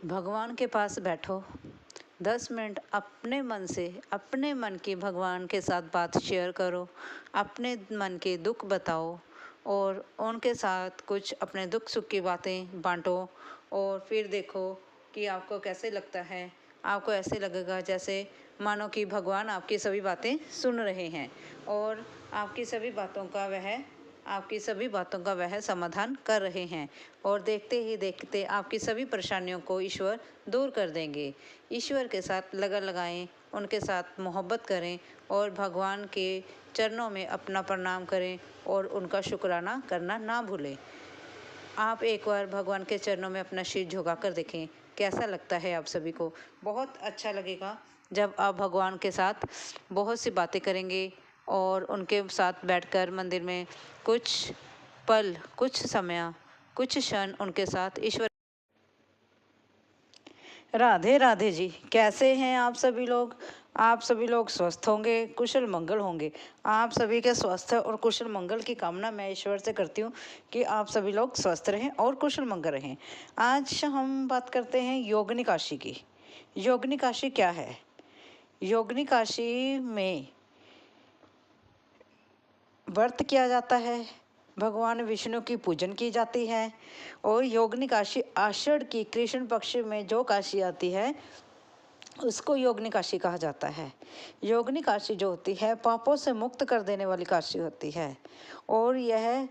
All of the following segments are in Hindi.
भगवान के पास बैठो, 10 मिनट अपने मन से, अपने मन की भगवान के साथ बात शेयर करो, अपने मन के दुख बताओ और उनके साथ कुछ अपने दुख सुख की बातें बांटो और फिर देखो कि आपको कैसे लगता है। आपको ऐसे लगेगा जैसे मानो कि भगवान आपकी सभी बातें सुन रहे हैं और आपकी सभी बातों का वह समाधान कर रहे हैं और देखते ही देखते आपकी सभी परेशानियों को ईश्वर दूर कर देंगे। ईश्वर के साथ लगन लगाएं, उनके साथ मोहब्बत करें और भगवान के चरणों में अपना प्रणाम करें और उनका शुक्राना करना ना भूलें। आप एक बार भगवान के चरणों में अपना सिर झुका कर देखें, कैसा लगता है आप सभी को। बहुत अच्छा लगेगा जब आप भगवान के साथ बहुत सी बातें करेंगे और उनके साथ बैठकर मंदिर में कुछ पल, कुछ समय, कुछ क्षण उनके साथ ईश्वर। राधे राधे जी, कैसे हैं आप सभी लोग। आप सभी लोग स्वस्थ होंगे, कुशल मंगल होंगे। आप सभी के स्वस्थ और कुशल मंगल की कामना मैं ईश्वर से करती हूँ कि आप सभी लोग स्वस्थ रहें और कुशल मंगल रहें। आज हम बात करते हैं योगिनी काशी की। योगिनी काशी क्या है। योगिनी काशी में व्रत किया जाता है, भगवान विष्णु की पूजन की जाती है और योगिनी काशी आषाढ़ की कृष्ण पक्ष में जो काशी आती है उसको योगिनी काशी कहा जाता है। योगिनी काशी जो होती है पापों से मुक्त कर देने वाली काशी होती है और यह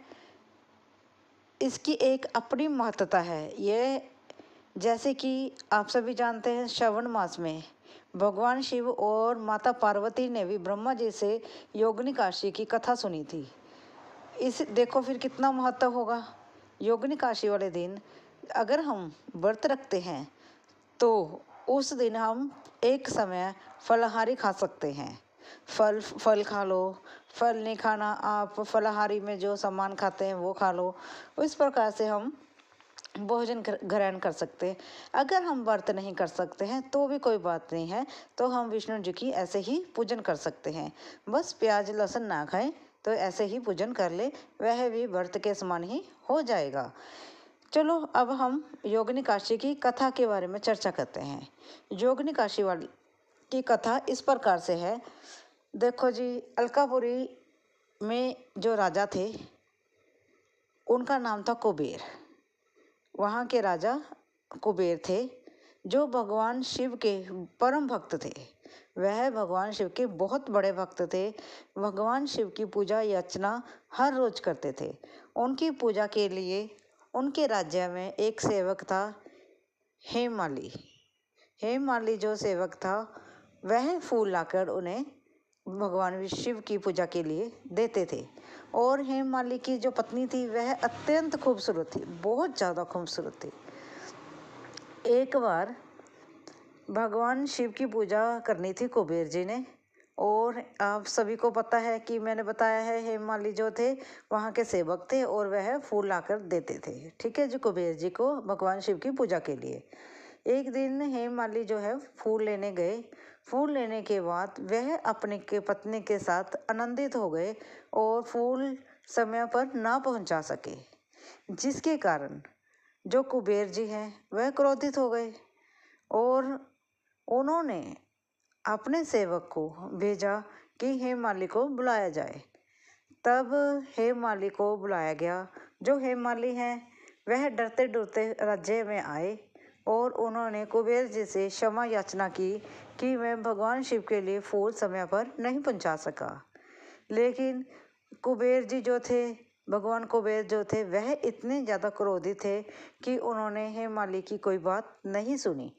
इसकी एक अपनी महत्ता है। यह जैसे कि आप सभी जानते हैं श्रावण मास में भगवान शिव और माता पार्वती ने भी ब्रह्मा जी से योगिनी काशी की कथा सुनी थी। इस देखो फिर कितना महत्व होगा। योगिनी काशी वाले दिन अगर हम व्रत रखते हैं तो उस दिन हम एक समय फलाहारी खा सकते हैं। फल खा लो, फल नहीं खाना आप फलाहारी में जो सामान खाते हैं वो खा लो। इस प्रकार से हम भोजन ग्रहण कर सकते हैं। अगर हम व्रत नहीं कर सकते हैं तो भी कोई बात नहीं है, तो हम विष्णु जी की ऐसे ही पूजन कर सकते हैं। बस प्याज लहसुन ना खाएं तो ऐसे ही पूजन कर ले, वह भी व्रत के समान ही हो जाएगा। चलो अब हम योगिनी काशी की कथा के बारे में चर्चा करते हैं। योगिनी काशी वाली की कथा इस प्रकार से है। देखो जी, अलकापुरी में जो राजा थे उनका नाम था कुबेर। वहाँ के राजा कुबेर थे जो भगवान शिव के परम भक्त थे। वह भगवान शिव के बहुत बड़े भक्त थे। भगवान शिव की पूजा याचना हर रोज करते थे। उनकी पूजा के लिए उनके राज्य में एक सेवक था, हेममाली। हेममाली जो सेवक था वह फूल लाकर उन्हें भगवान शिव की पूजा के लिए देते थे। और हेममाली की जो पत्नी थी वह अत्यंत खूबसूरत थी, बहुत ज़्यादा खूबसूरत थी। एक बार भगवान शिव की पूजा करनी थी कुबेर जी ने, और आप सभी को पता है कि मैंने बताया है हेममाली जो थे वहाँ के सेवक थे और वह फूल लाकर देते थे, ठीक है जी, कुबेर जी को भगवान शिव की पूजा के लिए। एक दिन हेममाली जो है फूल लेने गए। फूल लेने के बाद वह अपने के पत्नी के साथ आनंदित हो गए और फूल समय पर ना पहुंचा सके, जिसके कारण जो कुबेर जी हैं वह क्रोधित हो गए और उन्होंने अपने सेवक को भेजा कि हेममाली को बुलाया जाए। तब हेममाली को बुलाया गया। जो हेममाली हैं वह डरते डरते राज्य में आए और उन्होंने कुबेर जी से क्षमा याचना की कि मैं भगवान शिव के लिए फूल समय पर नहीं पहुंचा सका। लेकिन कुबेर जी जो थे, भगवान कुबेर जो थे वह इतने ज़्यादा क्रोधित थे कि उन्होंने हेममाली की कोई बात नहीं सुनी।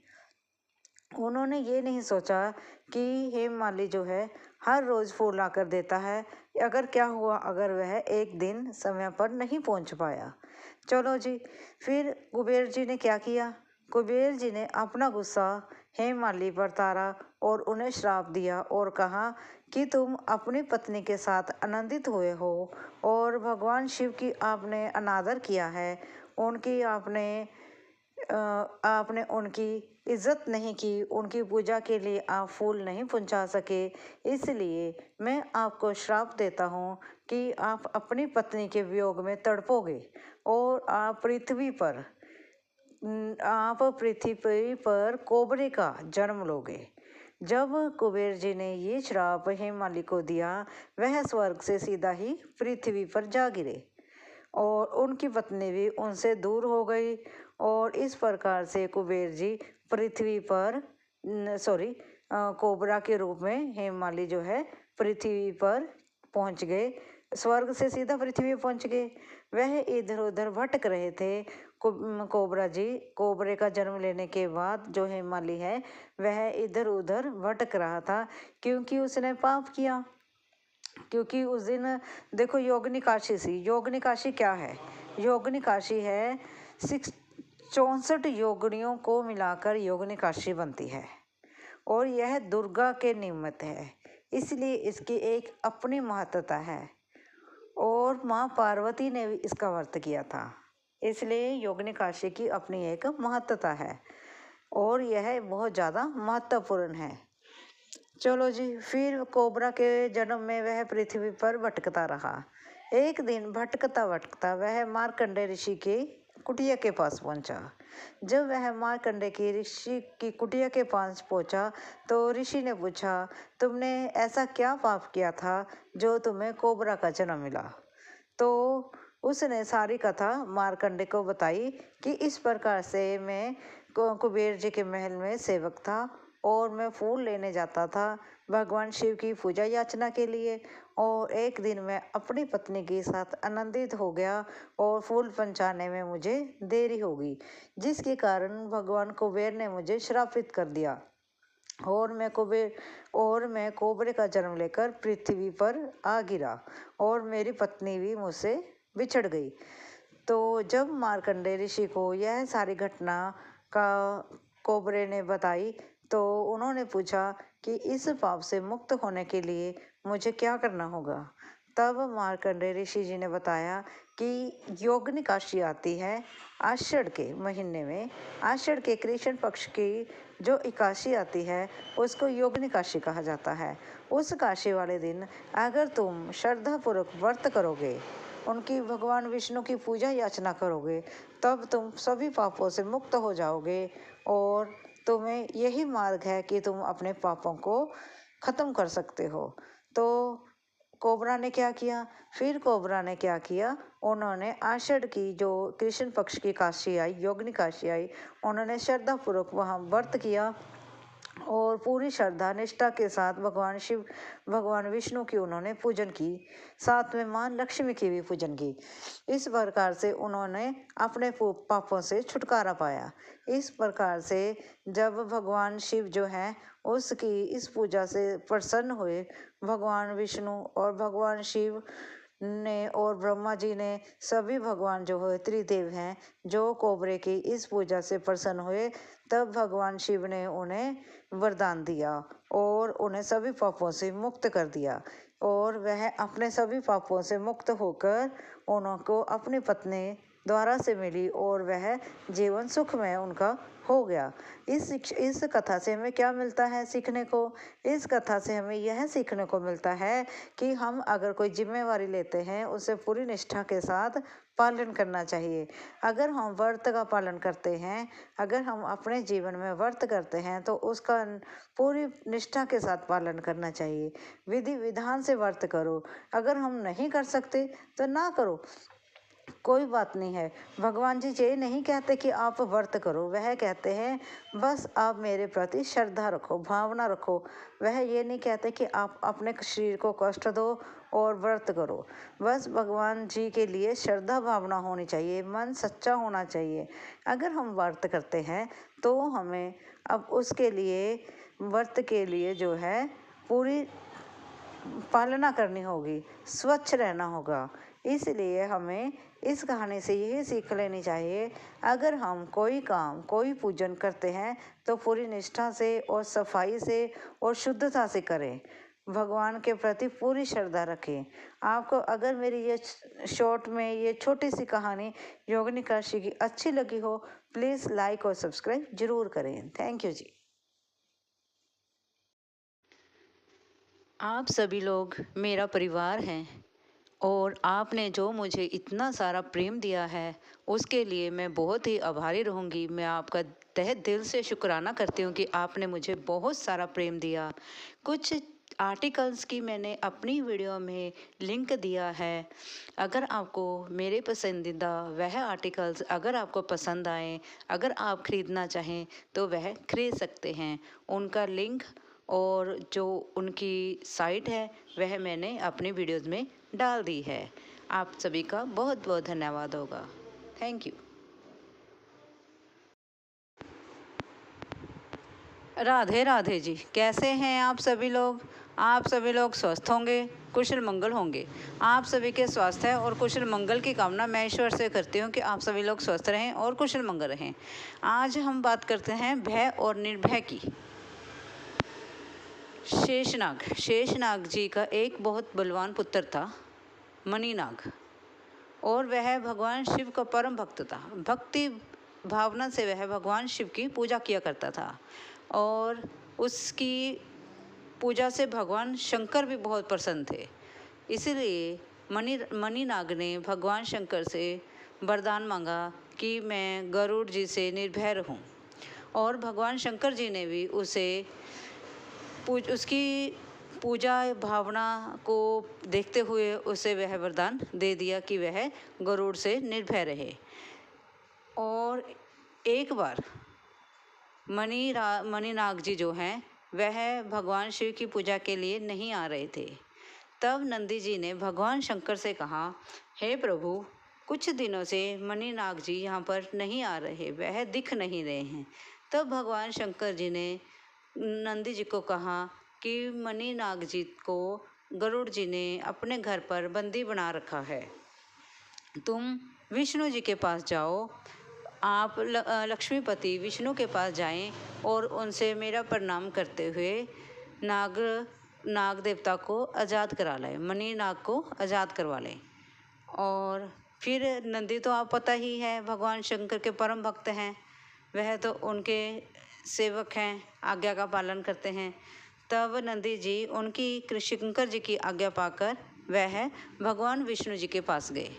उन्होंने ये नहीं सोचा कि हेममाली जो है हर रोज़ फूल लाकर देता है, अगर क्या हुआ अगर वह एक दिन समय पर नहीं पहुंच पाया। चलो जी, फिर कुबेर जी ने क्या किया। कुबेर जी ने अपना गुस्सा हेममाली पर तारा और उन्हें श्राप दिया और कहा कि तुम अपनी पत्नी के साथ आनंदित हुए हो और भगवान शिव की आपने अनादर किया है, उनकी आपने उनकी इज्जत नहीं की, उनकी पूजा के लिए आप फूल नहीं पहुंचा सके, इसलिए मैं आपको श्राप देता हूँ कि आप अपनी पत्नी के वियोग में तड़पोगे और आप पृथ्वी पर आप पृथ्वी पर कोबरे का जन्म लोगे। जब कुबेर जी ने ये श्राप हेमाली को दिया, वह स्वर्ग से सीधा ही पृथ्वी पर जा गिरे और उनकी पत्नी भी उनसे दूर हो गई। और इस प्रकार से कुबेर जी पृथ्वी पर कोबरा के रूप में हेमाली जो है पृथ्वी पर पहुंच गए, स्वर्ग से सीधा पृथ्वी पर पहुंच गए। वह इधर उधर भटक रहे थे। कोबरा जी कोबरे का जन्म लेने के बाद जो हेमाली है वह इधर उधर भटक रहा था, क्योंकि उसने पाप किया। क्योंकि उस दिन देखो योगिनी काशी सी, योगिनी काशी क्या है? योगिनी काशी है 64 योगिनियों को मिलाकर योगिनी काशी बनती है और यह दुर्गा के निमित्त है, इसलिए इसकी एक अपनी महत्ता है। और माँ पार्वती ने भी इसका व्रत किया था, इसलिए योगिनी काशी की अपनी एक महत्ता है और यह बहुत ज़्यादा महत्वपूर्ण है। चलो जी, फिर कोबरा के जन्म में वह पृथ्वी पर भटकता रहा। एक दिन भटकता भटकता वह मार्कंडे ऋषि के कुटिया के पास पहुंचा। जब वह मार्कंडे की ऋषि की कुटिया के पास पहुंचा तो ऋषि ने पूछा, तुमने ऐसा क्या पाप किया था जो तुम्हें कोबरा का जन्म मिला? तो उसने सारी कथा मार्कंडे को बताई कि इस प्रकार से मैं कुबेर जी के महल में सेवक था और मैं फूल लेने जाता था भगवान शिव की पूजा याचना के लिए, और एक दिन मैं अपनी पत्नी के साथ आनंदित हो गया और फूल पहुंचाने में मुझे देरी हो गई, जिसके कारण भगवान कुबेर ने मुझे श्रापित कर दिया और मैं कोबरे का जन्म लेकर पृथ्वी पर आ गिरा और मेरी पत्नी भी मुझसे बिछड़ गई। तो जब मार्कंडे ऋषि को यह सारी घटना का कोबरे ने बताई तो उन्होंने पूछा कि इस पाप से मुक्त होने के लिए मुझे क्या करना होगा। तब मार्कंडे ऋषि जी ने बताया कि योगिनी काशी आती है आषाढ़ के महीने में, आषाढ़ के कृष्ण पक्ष की जो एकादशी आती है उसको योगिनी काशी कहा जाता है। उस काशी वाले दिन अगर तुम श्रद्धापूर्वक व्रत करोगे, उनकी भगवान विष्णु की पूजा याचना करोगे, तब तुम सभी पापों से मुक्त हो जाओगे और तुम्हें यही मार्ग है कि तुम अपने पापों को ख़त्म कर सकते हो। तो कोबरा ने क्या किया? फिर कोबरा ने क्या किया, उन्होंने आषाढ़ की जो कृष्ण पक्ष की काशी आई, योगिनी काशी आई, उन्होंने श्रद्धापूर्वक वहाँ व्रत किया और पूरी श्रद्धा निष्ठा के साथ भगवान शिव भगवान विष्णु की उन्होंने पूजन की, साथ में माँ लक्ष्मी की भी पूजन की। इस प्रकार से उन्होंने अपने पापों से छुटकारा पाया। इस प्रकार से जब भगवान शिव जो हैं उसकी इस पूजा से प्रसन्न हुए, भगवान विष्णु और भगवान शिव ने और ब्रह्मा जी ने, सभी भगवान जो है त्रिदेव हैं जो कोबरे की इस पूजा से प्रसन्न हुए, तब भगवान शिव ने उन्हें वरदान दिया और उन्हें सभी पापों से मुक्त कर दिया और वह अपने सभी पापों से मुक्त होकर उनको अपनी पत्नी द्वारा से मिली और वह जीवन सुखमय उनका हो गया। इस कथा से हमें क्या मिलता है सीखने को? इस कथा से हमें यह सीखने को मिलता है कि हम अगर कोई जिम्मेवारी लेते हैं उसे पूरी निष्ठा के साथ पालन करना चाहिए। अगर हम व्रत का पालन करते हैं, अगर हम अपने जीवन में व्रत करते हैं तो उसका पूरी निष्ठा के साथ पालन करना चाहिए। विधि विधान से व्रत करो, अगर हम नहीं कर सकते तो ना करो, कोई बात नहीं है। भगवान जी ये नहीं कहते कि आप व्रत करो, वह कहते हैं बस आप मेरे प्रति श्रद्धा रखो, भावना रखो। वह ये नहीं कहते कि आप अपने शरीर को कष्ट दो और व्रत करो। बस भगवान जी के लिए श्रद्धा भावना होनी चाहिए, मन सच्चा होना चाहिए। अगर हम व्रत करते हैं तो हमें अब उसके लिए व्रत के लिए जो है पूरी पालना करनी होगी, स्वच्छ रहना होगा। इसलिए हमें इस कहानी से यही सीख लेनी चाहिए, अगर हम कोई काम कोई पूजन करते हैं तो पूरी निष्ठा से और सफाई से और शुद्धता से करें, भगवान के प्रति पूरी श्रद्धा रखें। आपको अगर मेरी ये शॉर्ट में ये छोटी सी कहानी योगिनी काशी की अच्छी लगी हो, प्लीज़ लाइक और सब्सक्राइब जरूर करें। थैंक यू जी। आप सभी लोग मेरा परिवार हैं और आपने जो मुझे इतना सारा प्रेम दिया है उसके लिए मैं बहुत ही आभारी रहूँगी। मैं आपका तहे दिल से शुक्राना करती हूँ कि आपने मुझे बहुत सारा प्रेम दिया। कुछ आर्टिकल्स की मैंने अपनी वीडियो में लिंक दिया है। अगर आपको मेरे पसंदीदा वह आर्टिकल्स अगर आपको पसंद आए, अगर आप ख़रीदना चाहें तो वह खरीद सकते हैं। उनका लिंक और जो उनकी साइट है वह मैंने अपनी वीडियोज़ में डाल दी है। आप सभी का बहुत बहुत धन्यवाद होगा। Thank you. राधे राधे जी, कैसे हैं आप सभी लोग? आप सभी लोग स्वस्थ होंगे, कुशल मंगल होंगे। आप सभी के स्वास्थ्य और कुशल मंगल की कामना मैं ईश्वर से करती हूँ कि आप सभी लोग स्वस्थ रहें और कुशल मंगल रहें। आज हम बात करते हैं भय और निर्भय की। शेषनाग जी का एक बहुत बलवान पुत्र था, मणिनाग, और वह भगवान शिव का परम भक्त था। भक्ति भावना से वह भगवान शिव की पूजा किया करता था और उसकी पूजा से भगवान शंकर भी बहुत प्रसन्न थे। इसलिए मणिनाग ने भगवान शंकर से वरदान मांगा कि मैं गरुड़ जी से निर्भय रहूं, और भगवान शंकर जी ने भी उसकी पूजा भावना को देखते हुए उसे वह वरदान दे दिया कि वह गरुड़ से निर्भय रहे। और एक बार मणिनाग जी जो हैं वह भगवान शिव की पूजा के लिए नहीं आ रहे थे। तब नंदी जी ने भगवान शंकर से कहा, हे प्रभु, कुछ दिनों से मणिनाग जी यहाँ पर नहीं आ रहे, वह दिख नहीं रहे हैं। तब भगवान शंकर जी ने नंदी जी को कहा कि मणिनाग जी को गरुड़ जी ने अपने घर पर बंदी बना रखा है, तुम विष्णु जी के पास जाओ। आप लक्ष्मीपति विष्णु के पास जाएं और उनसे मेरा प्रणाम करते हुए नाग देवता को आज़ाद करा लें, मणिनाग को आज़ाद करवा लें। और फिर नंदी तो आप पता ही है भगवान शंकर के परम भक्त हैं, वह तो उनके सेवक हैं, आज्ञा का पालन करते हैं। तब नंदी जी उनकी शंकर जी की आज्ञा पाकर वह भगवान विष्णु जी के पास गए।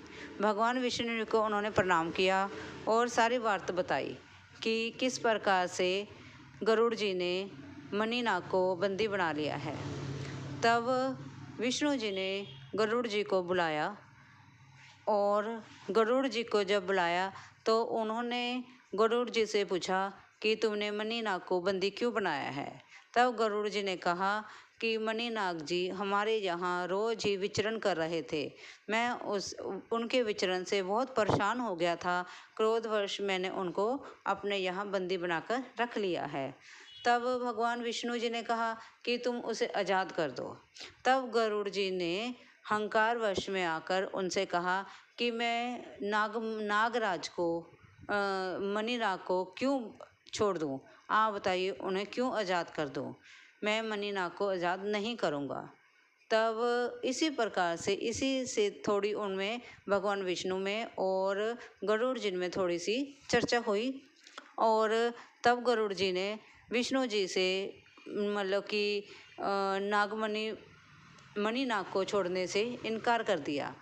भगवान विष्णु जी को उन्होंने प्रणाम किया और सारी बात बताई कि किस प्रकार से गरुड़ जी ने मणिनाग को बंदी बना लिया है। तब विष्णु जी ने गरुड़ जी को बुलाया, और गरुड़ जी को जब बुलाया तो उन्होंने गरुड़ जी से पूछा कि तुमने मणिनाग को बंदी क्यों बनाया है। तब गरुड़ जी ने कहा कि मणिनाग जी हमारे यहाँ रोज ही विचरण कर रहे थे, मैं उनके विचरण से बहुत परेशान हो गया था, क्रोधवश मैंने उनको अपने यहाँ बंदी बनाकर रख लिया है। तब भगवान विष्णु जी ने कहा कि तुम उसे आज़ाद कर दो। तब गरुड़ जी ने हंकार वश में आकर उनसे कहा कि मैं नागराज को मणिनाग को क्यों छोड़ दूं, आप बताइए, उन्हें क्यों आज़ाद कर दूं, मैं मणिनाग को आज़ाद नहीं करूंगा। तब इसी प्रकार से इसी से थोड़ी उनमें भगवान विष्णु में और गरुड़ जी में थोड़ी सी चर्चा हुई, और तब गरुड़ जी ने विष्णु जी से मतलब कि मणिनाग को छोड़ने से इनकार कर दिया।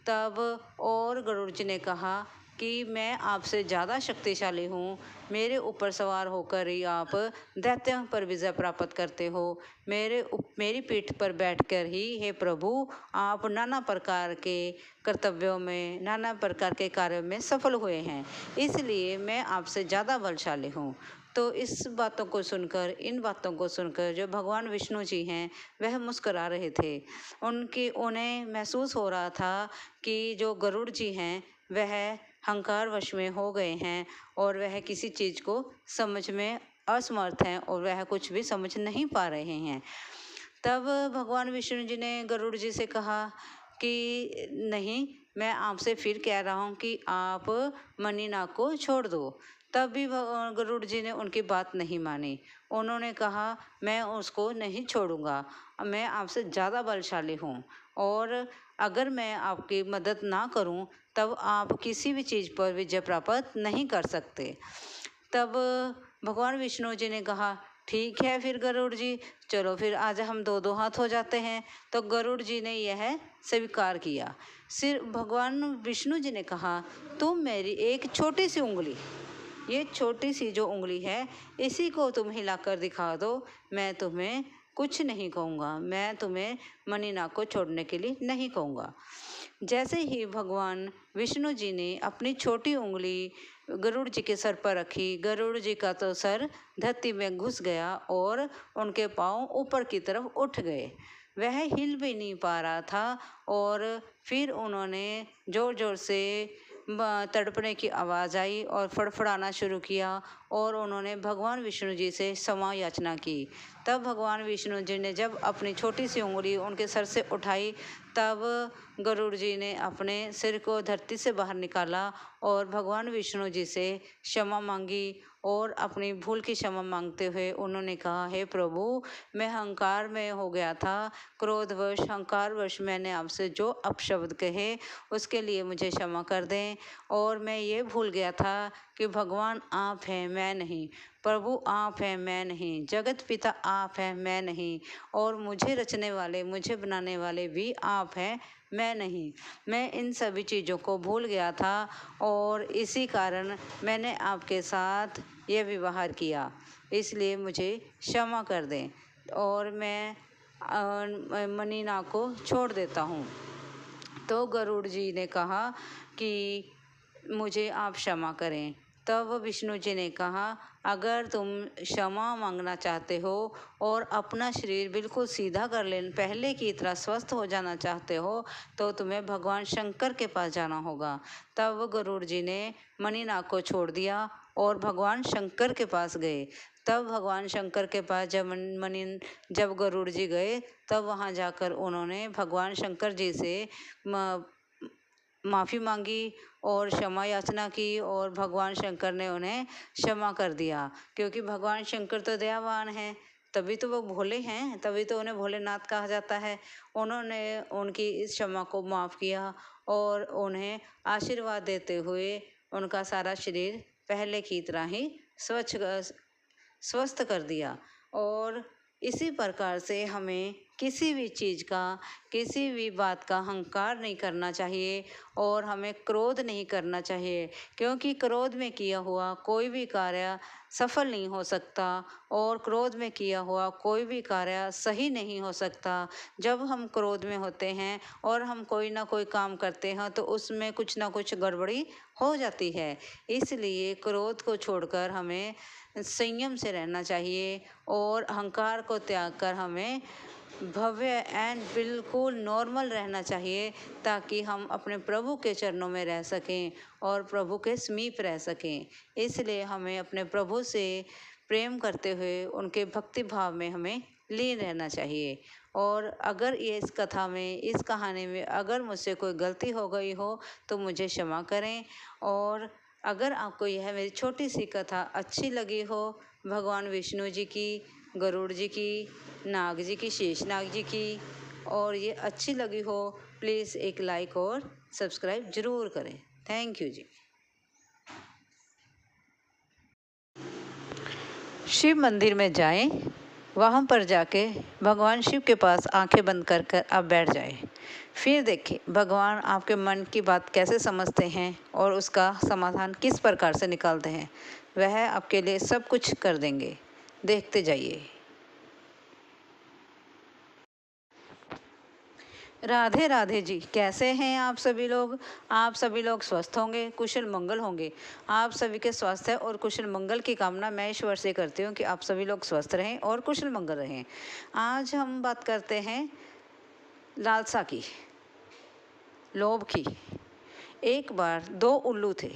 तब और गरुड़ जी ने कहा कि मैं आपसे ज़्यादा शक्तिशाली हूँ, मेरे ऊपर सवार होकर ही आप दैत्यों पर विजय प्राप्त करते हो, मेरी पीठ पर बैठकर ही हे प्रभु आप नाना प्रकार के कर्तव्यों में, नाना प्रकार के कार्यों में सफल हुए हैं, इसलिए मैं आपसे ज़्यादा बलशाली हूँ। तो इन बातों को सुनकर जो भगवान विष्णु जी हैं वह मुस्करा रहे थे। उन्हें महसूस हो रहा था कि जो गरुड़ जी हैं वह हंकार वश में हो गए हैं और वह किसी चीज़ को समझ में असमर्थ हैं और वह कुछ भी समझ नहीं पा रहे हैं। तब भगवान विष्णु जी ने गरुड़ जी से कहा कि नहीं, मैं आपसे फिर कह रहा हूँ कि आप मणिनाग को छोड़ दो। तब भी गरुड़ जी ने उनकी बात नहीं मानी। उन्होंने कहा मैं उसको नहीं छोड़ूंगा, मैं आपसे ज़्यादा बलशाली हूँ और अगर मैं आपकी मदद ना करूँ तब आप किसी भी चीज़ पर विजय प्राप्त नहीं कर सकते। तब भगवान विष्णु जी ने कहा ठीक है फिर गरुड़ जी, चलो फिर आज हम दो दो हाथ हो जाते हैं। तो गरुड़ जी ने यह स्वीकार किया। फिर भगवान विष्णु जी ने कहा, तुम मेरी एक छोटी सी उंगली, ये छोटी सी जो उंगली है, इसी को तुम हिलाकर दिखा दो, मैं तुम्हें कुछ नहीं कहूँगा, मैं तुम्हें मणिनाग को छोड़ने के लिए नहीं कहूँगा। जैसे ही भगवान विष्णु जी ने अपनी छोटी उंगली गरुड़ जी के सर पर रखी, गरुड़ जी का तो सर धरती में घुस गया और उनके पाँव ऊपर की तरफ उठ गए। वह हिल भी नहीं पा रहा था और फिर उन्होंने ज़ोर ज़ोर से तड़पने की आवाज़ आई और फड़फड़ाना शुरू किया और उन्होंने भगवान विष्णु जी से क्षमा याचना की। तब भगवान विष्णु जी ने जब अपनी छोटी सी उंगली उनके सर से उठाई, तब गरुड़ जी ने अपने सिर को धरती से बाहर निकाला और भगवान विष्णु जी से क्षमा मांगी और अपनी भूल की क्षमा मांगते हुए उन्होंने कहा, हे प्रभु, मैं अहंकार में हो गया था, क्रोधवश अहंकारवश मैंने आपसे जो अपशब्द कहे उसके लिए मुझे क्षमा कर दें। और मैं ये भूल गया था कि भगवान आप हैं, मैं नहीं, प्रभु आप हैं, मैं नहीं, जगत पिता आप हैं, मैं नहीं, और मुझे रचने वाले, मुझे बनाने वाले भी आप हैं, मैं नहीं। मैं इन सभी चीज़ों को भूल गया था और इसी कारण मैंने आपके साथ ये व्यवहार किया, इसलिए मुझे क्षमा कर दें और मैं मणिनाग को छोड़ देता हूँ। तो गरुड़ जी ने कहा कि मुझे आप क्षमा करें। तब विष्णु जी ने कहा, अगर तुम क्षमा मांगना चाहते हो और अपना शरीर बिल्कुल सीधा कर लेना, पहले की तरह स्वस्थ हो जाना चाहते हो, तो तुम्हें भगवान शंकर के पास जाना होगा। तब गरुड़ जी ने मणिनाग को छोड़ दिया और भगवान शंकर के पास गए। तब भगवान शंकर के पास जब गरुड़ जी गए, तब वहाँ जाकर उन्होंने भगवान शंकर जी से माफ़ी मांगी और क्षमा याचना की और भगवान शंकर ने उन्हें क्षमा कर दिया, क्योंकि भगवान शंकर तो दयावान हैं, तभी तो वो भोले हैं, तभी तो उन्हें भोलेनाथ कहा जाता है। उन्होंने उनकी इस क्षमा को माफ़ किया और उन्हें आशीर्वाद देते हुए उनका सारा शरीर पहले की तरह ही स्वस्थ कर दिया। और इसी प्रकार से हमें किसी भी चीज़ का, किसी भी बात का अहंकार नहीं करना चाहिए और हमें क्रोध नहीं करना चाहिए, क्योंकि क्रोध में किया हुआ कोई भी कार्य सफल नहीं हो सकता और क्रोध में किया हुआ कोई भी कार्य सही नहीं हो सकता। जब हम क्रोध में होते हैं और हम कोई ना कोई काम करते हैं तो उसमें कुछ ना कुछ गड़बड़ी हो जाती है। इसलिए क्रोध को छोड़कर हमें संयम से रहना चाहिए और अहंकार को त्याग कर हमें भव्य एंड बिल्कुल नॉर्मल रहना चाहिए, ताकि हम अपने प्रभु के चरणों में रह सकें और प्रभु के समीप रह सकें। इसलिए हमें अपने प्रभु से प्रेम करते हुए उनके भक्ति भाव में हमें लीन रहना चाहिए। और अगर ये इस कथा में, इस कहानी में अगर मुझसे कोई गलती हो गई हो तो मुझे क्षमा करें। और अगर आपको यह मेरी छोटी सी कथा अच्छी लगी हो, भगवान विष्णु जी की, गरुड़ जी की, नाग जी की, शेषनाग जी की, और ये अच्छी लगी हो, प्लीज़ एक लाइक और सब्सक्राइब ज़रूर करें। थैंक यू जी। शिव मंदिर में जाएं, वहाँ पर जाके भगवान शिव के पास आंखें बंद कर कर आप बैठ जाएं। फिर देखिए भगवान आपके मन की बात कैसे समझते हैं और उसका समाधान किस प्रकार से निकालते हैं। वह आपके लिए सब कुछ कर देंगे, देखते जाइए। राधे राधे जी, कैसे हैं आप सभी लोग? आप सभी लोग स्वस्थ होंगे, कुशल मंगल होंगे। आप सभी के स्वास्थ्य और कुशल मंगल की कामना मैं ईश्वर से करती हूँ कि आप सभी लोग स्वस्थ रहें और कुशल मंगल रहें। आज हम बात करते हैं लालसा की, लोभ की। एक बार दो उल्लू थे।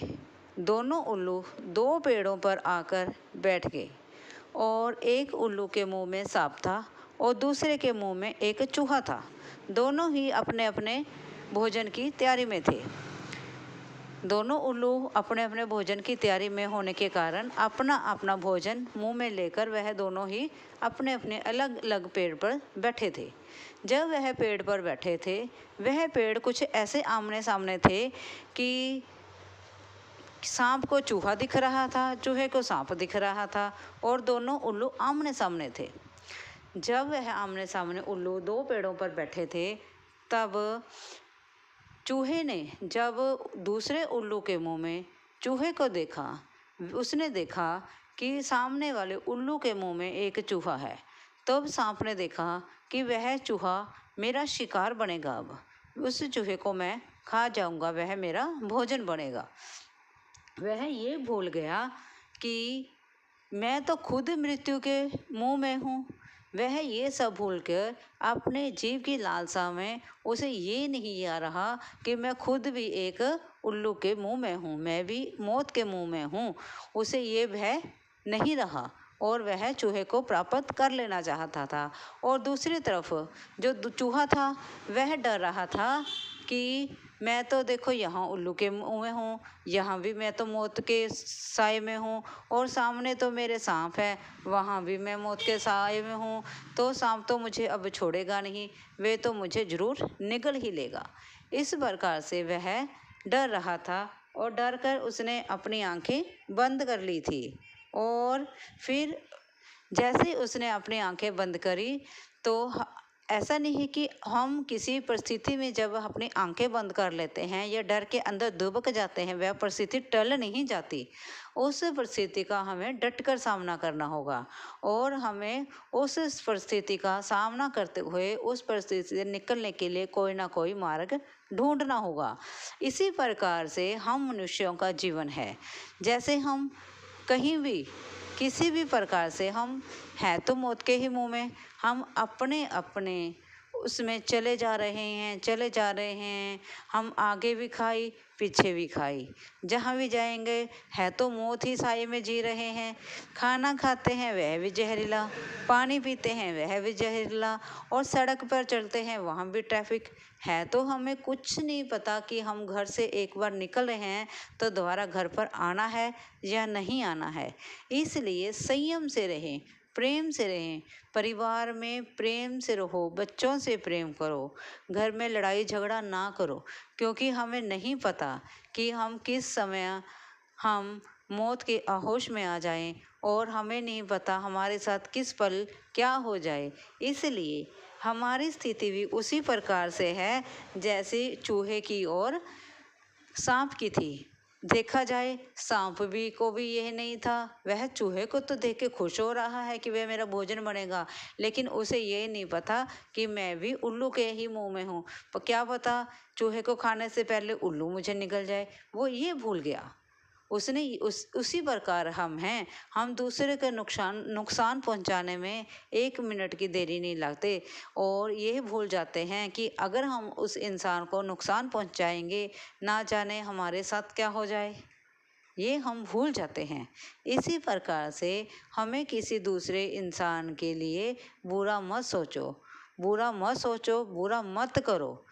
दोनों उल्लू दो पेड़ों पर आकर बैठ गए और एक उल्लू के मुंह में सांप था और दूसरे के मुंह में एक चूहा था। दोनों ही अपने अपने भोजन की तैयारी में थे। दोनों उल्लू अपने अपने भोजन की तैयारी में होने के कारण अपना अपना भोजन मुंह में लेकर वह दोनों ही अपने अपने अलग अलग पेड़ पर बैठे थे। जब वह पेड़ पर बैठे थे, वह पेड़ कुछ ऐसे आमने सामने थे कि सांप को चूहा दिख रहा था, चूहे को सांप दिख रहा था और दोनों उल्लू आमने सामने थे। जब वह आमने सामने उल्लू दो पेड़ों पर बैठे थे, तब चूहे ने जब दूसरे उल्लू के मुंह में चूहे को देखा, उसने देखा कि सामने वाले उल्लू के मुंह में एक चूहा है। तब सांप ने देखा कि वह चूहा मेरा शिकार बनेगा, अब उस चूहे को मैं खा जाऊंगा, वह मेरा भोजन बनेगा। वह ये भूल गया कि मैं तो खुद मृत्यु के मुंह में हूँ। वह ये सब भूलकर अपने जीव की लालसा में उसे ये नहीं आ रहा कि मैं खुद भी एक उल्लू के मुंह में हूँ, मैं भी मौत के मुंह में हूँ। उसे ये भय नहीं रहा और वह चूहे को प्राप्त कर लेना चाहता था। और दूसरी तरफ जो चूहा था वह डर रहा था कि मैं तो देखो यहाँ उल्लू के मुंह में हूँ, यहाँ भी मैं तो मौत के साए में हूँ, और सामने तो मेरे सांप है, वहाँ भी मैं मौत के साए में हूँ। तो सांप तो मुझे अब छोड़ेगा नहीं, वे तो मुझे जरूर निगल ही लेगा। इस प्रकार से वह डर रहा था और डर कर उसने अपनी आंखें बंद कर ली थी। और फिर जैसे उसने अपनी आंखें बंद करी तो ऐसा नहीं कि हम किसी परिस्थिति में जब अपनी आंखें बंद कर लेते हैं या डर के अंदर दुबक जाते हैं, वह परिस्थिति टल नहीं जाती। उस परिस्थिति का हमें डटकर सामना करना होगा और हमें उस परिस्थिति का सामना करते हुए उस परिस्थिति से निकलने के लिए कोई ना कोई मार्ग ढूंढना होगा। इसी प्रकार से हम मनुष्यों का जीवन है। जैसे हम कहीं भी किसी भी प्रकार से हम हैं तो मौत के ही मुंह में, हम अपने अपने उसमें चले जा रहे हैं। हम आगे भी खाई पीछे भी खाई, जहाँ भी जाएंगे है तो मौत ही साए में जी रहे हैं। खाना खाते हैं वह भी जहरीला, पानी पीते हैं वह भी जहरीला, और सड़क पर चलते हैं वहाँ भी ट्रैफिक है। तो हमें कुछ नहीं पता कि हम घर से एक बार निकल रहे हैं तो दोबारा घर पर आना है या नहीं आना है। इसलिए संयम से रहें, प्रेम से रहें, परिवार में प्रेम से रहो, बच्चों से प्रेम करो, घर में लड़ाई झगड़ा ना करो, क्योंकि हमें नहीं पता कि हम किस समय हम मौत के आहोश में आ जाएं और हमें नहीं पता हमारे साथ किस पल क्या हो जाए। इसलिए हमारी स्थिति भी उसी प्रकार से है जैसे चूहे की और सांप की थी। देखा जाए सांप भी को भी यह नहीं था, वह चूहे को तो देख के खुश हो रहा है कि वह मेरा भोजन बनेगा, लेकिन उसे ये नहीं पता कि मैं भी उल्लू के ही मुंह में हूँ। पर क्या पता चूहे को खाने से पहले उल्लू मुझे निगल जाए, वो ये भूल गया। उसने उसी प्रकार हम हैं, हम दूसरे के नुकसान पहुंचाने में एक मिनट की देरी नहीं लगते और ये भूल जाते हैं कि अगर हम उस इंसान को नुकसान पहुंचाएंगे ना जाने हमारे साथ क्या हो जाए, ये हम भूल जाते हैं। इसी प्रकार से हमें किसी दूसरे इंसान के लिए बुरा मत सोचो, बुरा मत करो।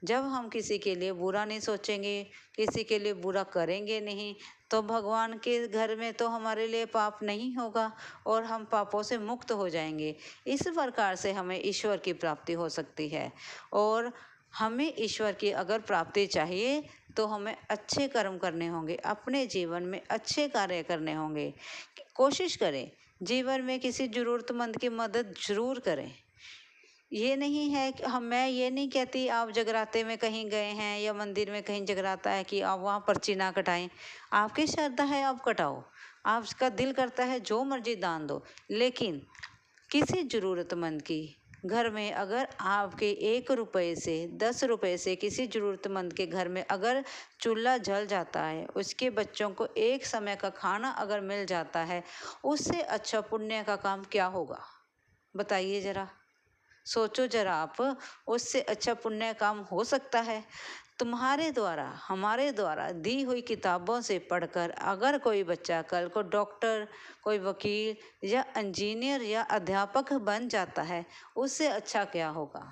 जब हम किसी के लिए बुरा नहीं सोचेंगे, किसी के लिए बुरा करेंगे नहीं, तो भगवान के घर में तो हमारे लिए पाप नहीं होगा और हम पापों से मुक्त हो जाएंगे। इस प्रकार से हमें ईश्वर की प्राप्ति हो सकती है। और हमें ईश्वर की अगर प्राप्ति चाहिए तो हमें अच्छे कर्म करने होंगे, अपने जीवन में अच्छे कार्य करने होंगे। कोशिश करें जीवन में किसी ज़रूरतमंद की मदद ज़रूर करें। ये नहीं है कि मैं ये नहीं कहती आप जगराते में कहीं गए हैं या मंदिर में कहीं जगराता है कि आप वहाँ पर्ची ना कटाएं। आपकी श्रद्धा है आप कटाओ, आपका दिल करता है जो मर्जी दान दो, लेकिन किसी ज़रूरतमंद की घर में अगर आपके 1 रुपये से 10 रुपये से किसी ज़रूरतमंद के घर में अगर चूल्हा जल जाता है, उसके बच्चों को एक समय का खाना अगर मिल जाता है, उससे अच्छा पुण्य का काम क्या होगा? बताइए ज़रा, सोचो जरा आप, उससे अच्छा पुण्य काम हो सकता है? तुम्हारे द्वारा हमारे द्वारा दी हुई किताबों से पढ़कर अगर कोई बच्चा कल को डॉक्टर, कोई वकील या इंजीनियर या अध्यापक बन जाता है, उससे अच्छा क्या होगा?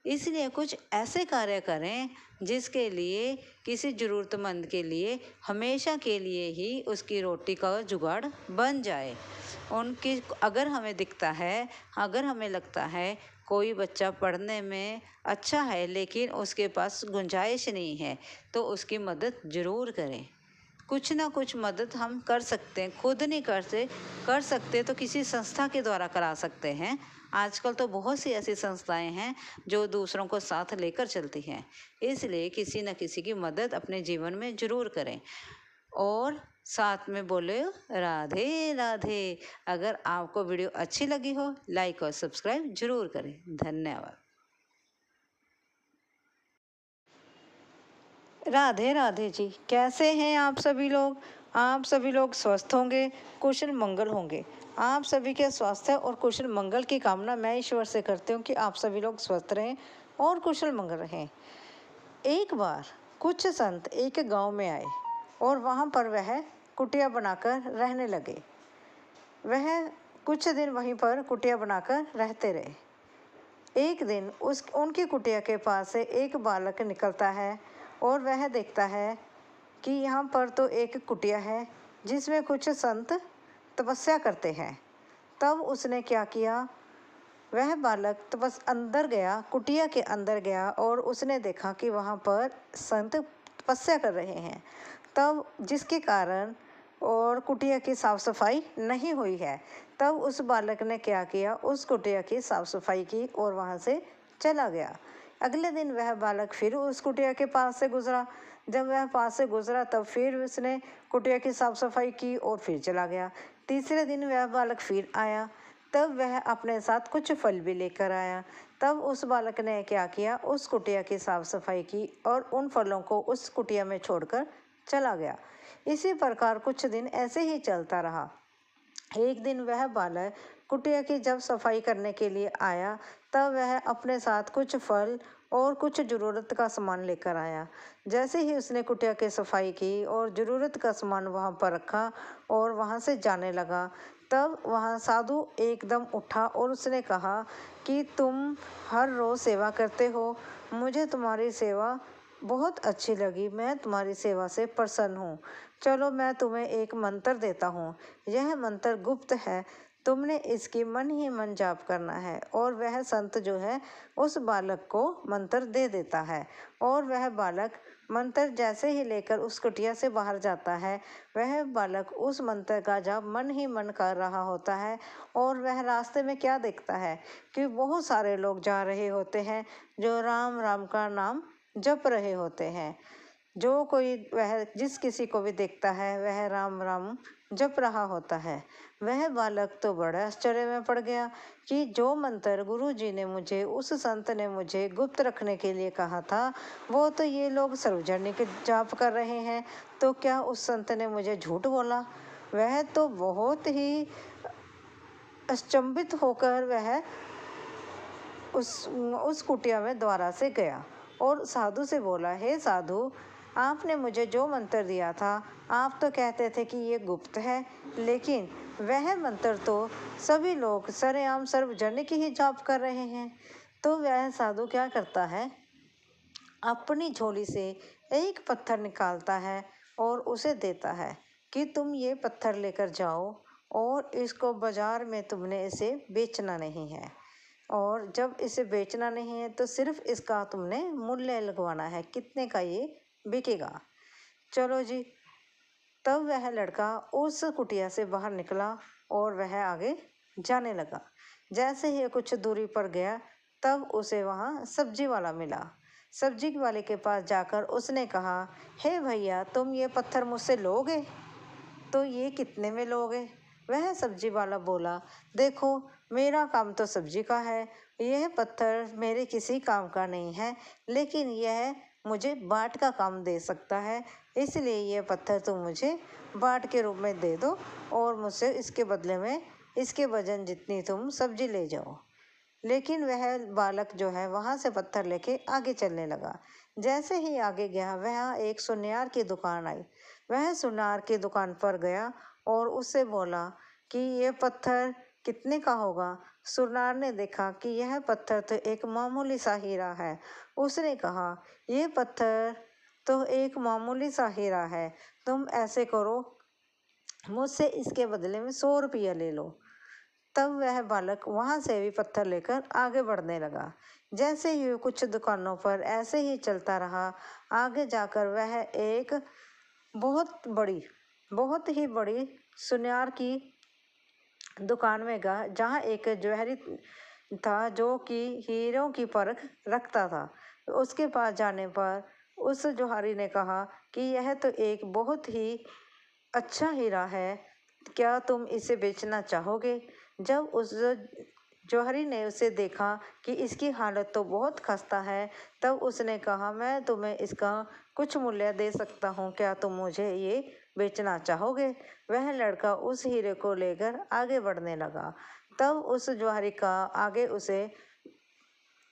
इसलिए कुछ ऐसे कार्य करें जिसके लिए किसी ज़रूरतमंद के लिए हमेशा के लिए ही उसकी रोटी का जुगाड़ बन जाए। उनकी अगर हमें दिखता है, अगर हमें लगता है कोई बच्चा पढ़ने में अच्छा है लेकिन उसके पास गुंजाइश नहीं है, तो उसकी मदद ज़रूर करें। कुछ ना कुछ मदद हम कर सकते हैं, खुद नहीं कर सकते तो किसी संस्था के द्वारा करा सकते हैं। आजकल तो बहुत सी ऐसी संस्थाएं हैं जो दूसरों को साथ लेकर चलती हैं, इसलिए किसी न किसी की मदद अपने जीवन में जरूर करें और साथ में बोले राधे राधे। अगर आपको वीडियो अच्छी लगी हो लाइक और सब्सक्राइब जरूर करें। धन्यवाद। राधे राधे जी, कैसे हैं आप सभी लोग? आप सभी लोग स्वस्थ होंगे, कुशल मंगल होंगे। आप सभी के स्वास्थ्य और कुशल मंगल की कामना मैं ईश्वर से करती हूँ कि आप सभी लोग स्वस्थ रहें और कुशल मंगल रहें। एक बार कुछ संत एक गांव में आए और वहाँ पर वह कुटिया बनाकर रहने लगे। वह कुछ दिन वहीं पर कुटिया बनाकर रहते रहे। एक दिन उनकी कुटिया के पास से एक बालक निकलता है और वह देखता है कि यहाँ पर तो एक कुटिया है जिसमें कुछ संत तपस्या करते हैं। तब उसने क्या किया, वह बालक अंदर गया, कुटिया के अंदर गया और उसने देखा कि वहाँ पर संत तपस्या कर रहे हैं। तब जिसके कारण और कुटिया की साफ सफाई नहीं हुई है, तब उस बालक ने क्या किया, उस कुटिया की साफ सफाई की और वहाँ से चला गया। अगले दिन वह बालक फिर उस कुटिया के पास से गुजरा। जब वह पास से गुजरा तब फिर उसने कुटिया की साफ सफाई की और फिर चला गया। तीसरे दिन वह बालक फिर आया, तब वह अपने साथ कुछ फल भी लेकर आया। तब उस बालक ने क्या किया, उस कुटिया की साफ सफाई की और उन फलों को उस कुटिया में छोड़कर चला गया। इसी प्रकार कुछ दिन ऐसे ही चलता रहा। एक दिन वह बालक कुटिया की जब सफाई करने के लिए आया, तब वह अपने साथ कुछ फल और कुछ ज़रूरत का सामान लेकर आया। जैसे ही उसने कुटिया की सफाई की और ज़रूरत का सामान वहाँ पर रखा और वहाँ से जाने लगा, तब वहाँ साधु एकदम उठा और उसने कहा कि तुम हर रोज़ सेवा करते हो, मुझे तुम्हारी सेवा बहुत अच्छी लगी, मैं तुम्हारी सेवा से प्रसन्न हूँ। चलो मैं तुम्हें एक मंत्र देता हूँ, यह मंत्र गुप्त है, तुमने इसकी मन ही मन जाप करना है। और वह संत जो है उस बालक को मंत्र दे देता है और वह बालक मंत्र जैसे ही लेकर उस कुटिया से बाहर जाता है, वह बालक उस मंत्र का जाप मन ही मन कर रहा होता है। और वह रास्ते में क्या देखता है कि बहुत सारे लोग जा रहे होते हैं जो राम राम का नाम जप रहे होते हैं। जो कोई वह जिस किसी को भी देखता है वह राम राम जप रहा होता है। वह बालक तो बड़ा आश्चर्य में पड़ गया कि जो मंत्र गुरु जी ने मुझे, उस संत ने मुझे गुप्त रखने के लिए कहा था, वो तो ये लोग सार्वजनिक जाप कर रहे हैं, तो क्या उस संत ने मुझे झूठ बोला? वह तो बहुत ही अचंभित होकर वह उस कुटिया में द्वारा से गया और साधु से बोला, हे साधु, आपने मुझे जो मंत्र दिया था, आप तो कहते थे कि ये गुप्त है, लेकिन वह मंत्र तो सभी लोग सरेआम सार्वजनिक ही जाप कर रहे हैं। तो वह साधु क्या करता है, अपनी झोली से एक पत्थर निकालता है और उसे देता है कि तुम ये पत्थर लेकर जाओ और इसको बाजार में तुमने इसे बेचना नहीं है, और जब इसे बेचना नहीं है तो सिर्फ इसका तुमने मूल्य लगवाना है, कितने का ये बिकेगा। चलो जी। तब वह लड़का उस कुटिया से बाहर निकला और वह आगे जाने लगा। जैसे ही कुछ दूरी पर गया, तब उसे वहाँ सब्जी वाला मिला। सब्जी वाले के पास जाकर उसने कहा, हे भैया, तुम ये पत्थर मुझसे लोगे? तो ये कितने में लोगे? वह सब्जी वाला बोला, देखो, मेरा काम तो सब्जी का है, यह पत्थर मेरे किसी काम का नहीं है, लेकिन यह मुझे बाट का काम दे सकता है, इसलिए यह पत्थर तुम मुझे बाट के रूप में दे दो और मुझसे इसके बदले में इसके वजन जितनी तुम सब्जी ले जाओ। लेकिन वह बालक जो है वहाँ से पत्थर लेके आगे चलने लगा। जैसे ही आगे गया, वह एक सुनार की दुकान आई। वह सुनार की दुकान पर गया और उससे बोला कि ये पत्थर कितने का होगा? सुनार ने देखा कि यह पत्थर तो एक मामूली सा हीरा है। उसने कहा, ये पत्थर तो एक मामूली सा हीरा है, तुम ऐसे करो, मुझसे इसके बदले में 100 रुपया ले लो। तब वह बालक वहाँ से भी पत्थर लेकर आगे बढ़ने लगा। जैसे ही कुछ दुकानों पर ऐसे ही चलता रहा, आगे जाकर वह एक बहुत ही बड़ी सुनार की दुकान में गया, जहाँ एक जोहरी था जो कि हीरों की परख रखता था। उसके पास जाने पर उस जोहारी ने कहा कि यह तो एक बहुत ही अच्छा हीरा है, क्या तुम इसे बेचना चाहोगे? जब उस जौहरी ने उसे देखा कि इसकी हालत तो बहुत खस्ता है, तब उसने कहा, मैं तुम्हें इसका कुछ मूल्य दे सकता हूँ, क्या तुम मुझे ये बेचना चाहोगे? वह लड़का उस हीरे को लेकर आगे बढ़ने लगा। तब उस जौहरी का आगे उसे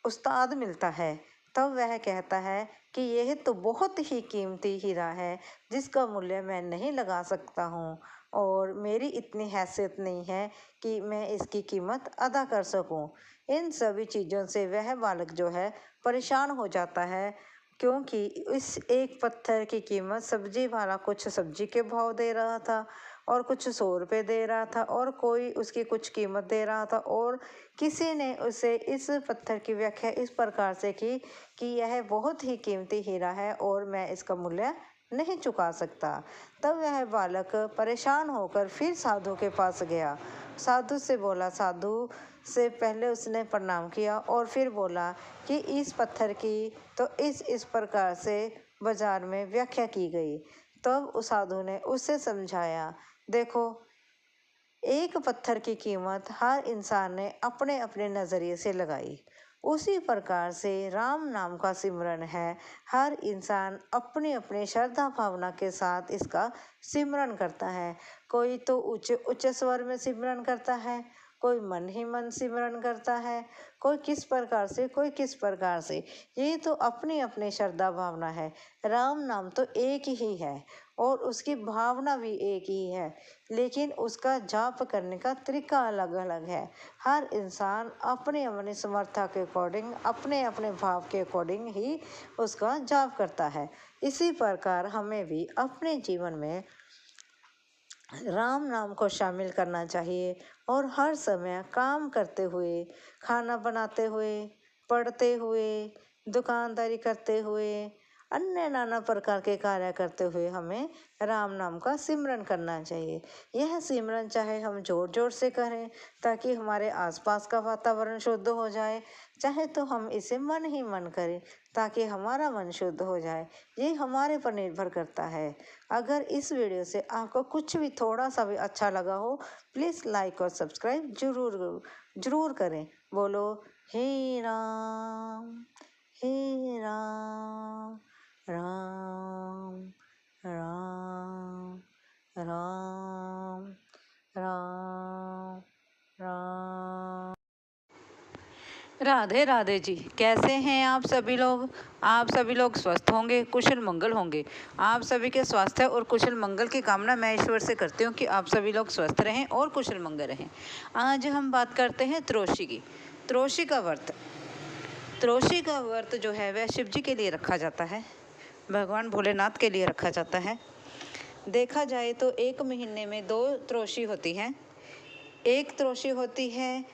उस्ताद मिलता है। तब वह कहता है कि यह तो बहुत ही कीमती हीरा है, जिसका मूल्य मैं नहीं लगा सकता हूँ और मेरी इतनी हैसियत नहीं है कि मैं इसकी कीमत अदा कर सकूँ। इन सभी चीज़ों से वह बालक जो है परेशान हो जाता है, क्योंकि इस एक पत्थर की कीमत सब्जी वाला कुछ सब्जी के भाव दे रहा था और कुछ 100 रुपये दे रहा था और कोई उसकी कुछ कीमत दे रहा था, और किसी ने उसे इस पत्थर की व्याख्या इस प्रकार से की कि यह बहुत ही कीमती हीरा है और मैं इसका मूल्य नहीं चुका सकता। तब वह बालक परेशान होकर फिर साधु के पास गया। साधु से बोला, साधु से पहले उसने प्रणाम किया और फिर बोला कि इस पत्थर की तो इस प्रकार से बाजार में व्याख्या की गई। तब उस साधु ने उसे समझाया, देखो, एक पत्थर की कीमत हर इंसान ने अपने अपने नज़रिए से लगाई। उसी प्रकार से राम नाम का सिमरन है, हर इंसान अपनी अपनी श्रद्धा भावना के साथ इसका सिमरन करता है। कोई तो उच्च उच्च स्वर में सिमरन करता है, कोई मन ही मन सिमरन करता है, कोई किस प्रकार से, कोई किस प्रकार से। ये तो अपनी अपनी श्रद्धा भावना है। राम नाम तो एक ही है और उसकी भावना भी एक ही है, लेकिन उसका जाप करने का तरीका अलग अलग है। हर इंसान अपने अपने समर्था के अकॉर्डिंग, अपने अपने भाव के अकॉर्डिंग ही उसका जाप करता है। इसी प्रकार हमें भी अपने जीवन में राम नाम को शामिल करना चाहिए और हर समय काम करते हुए, खाना बनाते हुए, पढ़ते हुए, दुकानदारी करते हुए, अन्य नाना प्रकार के कार्य करते हुए हमें राम नाम का सिमरन करना चाहिए। यह सिमरन चाहे हम जोर जोर से करें ताकि हमारे आसपास का वातावरण शुद्ध हो जाए, चाहे तो हम इसे मन ही मन करें ताकि हमारा मन शुद्ध हो जाए। ये हमारे पर निर्भर करता है। अगर इस वीडियो से आपको कुछ भी थोड़ा सा भी अच्छा लगा हो, प्लीज़ लाइक और सब्सक्राइब जरूर करें। बोलो हे राम, हे राम, राम राम, राम राम, राम। राधे राधे जी, कैसे हैं आप सभी लोग? आप सभी लोग स्वस्थ होंगे, कुशल मंगल होंगे। आप सभी के स्वास्थ्य और कुशल मंगल की कामना मैं ईश्वर से करती हूँ कि आप सभी लोग स्वस्थ रहें और कुशल मंगल रहें। आज हम बात करते हैं त्रोशी की। त्रोशी का व्रत। त्रोशी का व्रत जो है वह शिव जी के लिए रखा जाता है, भगवान भोलेनाथ के लिए रखा जाता है। देखा जाए तो एक महीने में 2 त्रोशी होती हैं। एक त्रोशी होती है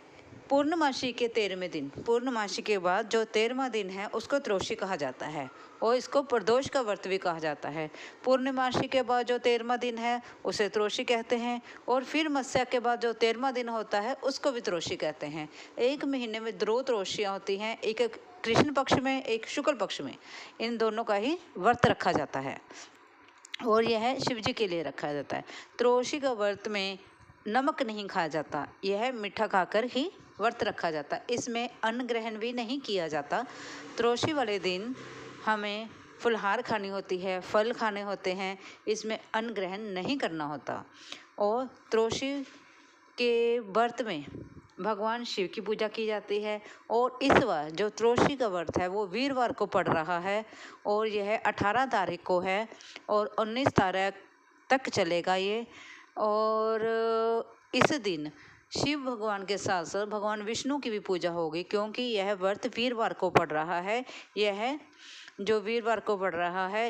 पूर्णमासी के 13वें दिन। पूर्णमासी के बाद जो 13वां दिन है उसको त्रोशी कहा जाता है और इसको प्रदोष का व्रत भी कहा जाता है। पूर्णमासी के बाद जो 13वां दिन है उसे त्रोशी कहते हैं और फिर मत्स्य के बाद जो 13वां दिन होता है उसको भी त्रोशी कहते हैं। एक महीने में 2 त्रोशियाँ होती हैं, एक कृष्ण पक्ष में, एक शुक्ल पक्ष में। इन दोनों का ही व्रत रखा जाता है और यह शिव जी के लिए रखा जाता है। त्रोशी का व्रत में नमक नहीं खाया जाता, यह मीठा खाकर ही व्रत रखा जाता है। इसमें अन्न ग्रहण भी नहीं किया जाता। त्रोशी वाले दिन हमें फुलहार खानी होती है, फल खाने होते हैं, इसमें अन्न ग्रहण नहीं करना होता। और त्रोशी के व्रत में भगवान शिव की पूजा की जाती है और इस बार जो त्रोशी का व्रत है वो वीरवार को पड़ रहा है और यह 18 तारीख को है और 19 तारीख तक चलेगा ये। और इस दिन शिव भगवान के साथ साथ भगवान विष्णु की भी पूजा होगी, क्योंकि यह व्रत वीरवार को पड़ रहा है। यह जो वीरवार को पड़ रहा है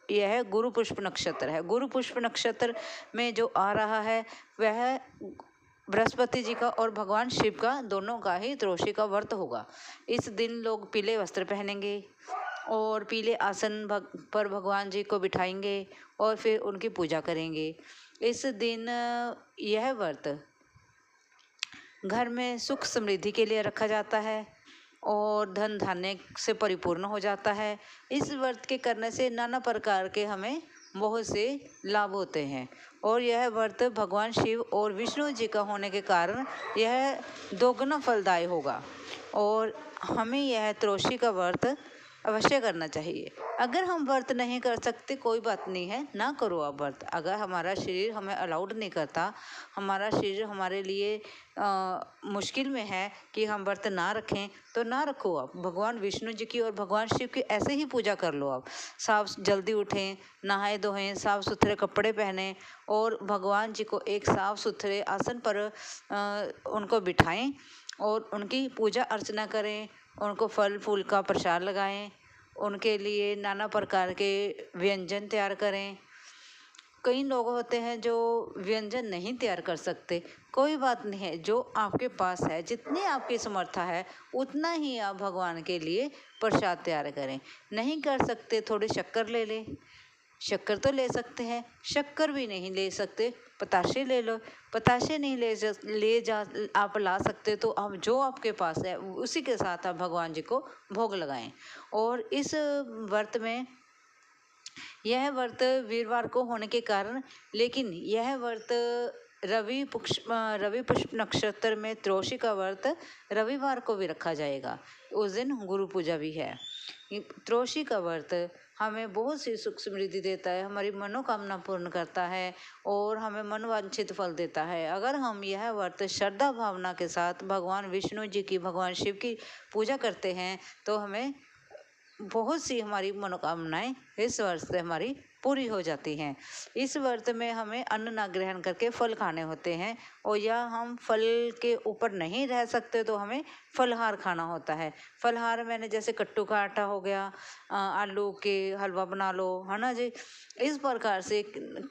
यह गुरु पुष्प नक्षत्र है। गुरु पुष्प नक्षत्र में जो आ रहा है वह बृहस्पति जी का और भगवान शिव का दोनों का ही त्रोशी का व्रत होगा। इस दिन लोग पीले वस्त्र पहनेंगे, और पीले आसन पर भगवान जी को बिठाएंगे और फिर उनकी पूजा करेंगे। इस दिन यह व्रत घर में सुख समृद्धि के लिए रखा जाता है और धन धान्य से परिपूर्ण हो जाता है। इस व्रत के करने से नाना प्रकार के हमें बहुत से लाभ होते हैं और यह व्रत भगवान शिव और विष्णु जी का होने के कारण यह दोगुना फलदायी होगा और हमें यह त्रोशी का व्रत अवश्य करना चाहिए। अगर हम व्रत नहीं कर सकते कोई बात नहीं है, ना करो आप व्रत। अगर हमारा शरीर हमें अलाउड नहीं करता, हमारा शरीर हमारे लिए मुश्किल में है कि हम व्रत ना रखें तो ना रखो आप। भगवान विष्णु जी की और भगवान शिव की ऐसे ही पूजा कर लो आप। साफ जल्दी उठें, नहाए धोएं, साफ सुथरे कपड़े पहनें और भगवान जी को एक साफ सुथरे आसन पर उनको बिठाएं और उनकी पूजा अर्चना करें। उनको फल फूल का प्रसाद लगाएं, उनके लिए नाना प्रकार के व्यंजन तैयार करें। कई लोग होते हैं जो व्यंजन नहीं तैयार कर सकते, कोई बात नहीं है, जो आपके पास है, जितनी आपकी समर्था है उतना ही आप भगवान के लिए प्रसाद तैयार करें। नहीं कर सकते थोड़ी शक्कर ले लें, शक्कर तो ले सकते हैं। शक्कर भी नहीं ले सकते पताशे ले लो, पताशे नहीं आप ला सकते तो आप जो आपके पास है उसी के साथ आप भगवान जी को भोग लगाएं। और इस व्रत में यह व्रत वीरवार को होने के कारण, लेकिन यह व्रत रवि पुष्प नक्षत्र में त्रोशी का व्रत रविवार को भी रखा जाएगा। उस दिन गुरु पूजा भी है। त्रोशी का व्रत हमें बहुत सी सुख समृद्धि देता है, हमारी मनोकामना पूर्ण करता है और हमें मनवांछित फल देता है। अगर हम यह व्रत श्रद्धा भावना के साथ भगवान विष्णु जी की, भगवान शिव की पूजा करते हैं तो हमें बहुत सी हमारी मनोकामनाएं इस व्रत से हमारी पूरी हो जाती हैं। इस व्रत में हमें अन्न ना ग्रहण करके फल खाने होते हैं और या हम फल के ऊपर नहीं रह सकते तो हमें फलहार खाना होता है। फलहार मैंने जैसे कट्टू का आटा हो गया, आलू के हलवा बना लो, है ना जी। इस प्रकार से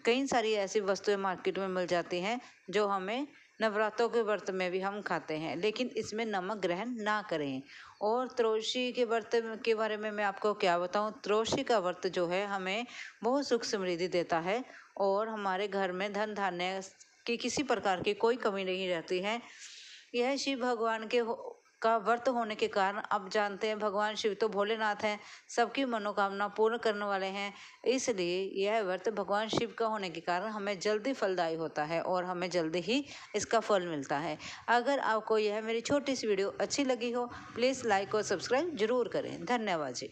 कई सारी ऐसी वस्तुएं मार्केट में मिल जाती हैं जो हमें नवरात्रों के व्रत में भी हम खाते हैं, लेकिन इसमें नमक ग्रहण ना करें। और त्रोशी के व्रत के बारे में मैं आपको क्या बताऊं। त्रोशी का व्रत जो है हमें बहुत सुख समृद्धि देता है और हमारे घर में धन धान्य की किसी प्रकार की कोई कमी नहीं रहती है। यह शिव भगवान का व्रत होने के कारण, अब जानते हैं भगवान शिव तो भोलेनाथ हैं, सबकी मनोकामना पूर्ण करने वाले हैं, इसलिए यह व्रत भगवान शिव का होने के कारण हमें जल्दी फलदायी होता है और हमें जल्दी ही इसका फल मिलता है। अगर आपको यह मेरी छोटी सी वीडियो अच्छी लगी हो, प्लीज़ लाइक और सब्सक्राइब जरूर करें। धन्यवाद जी।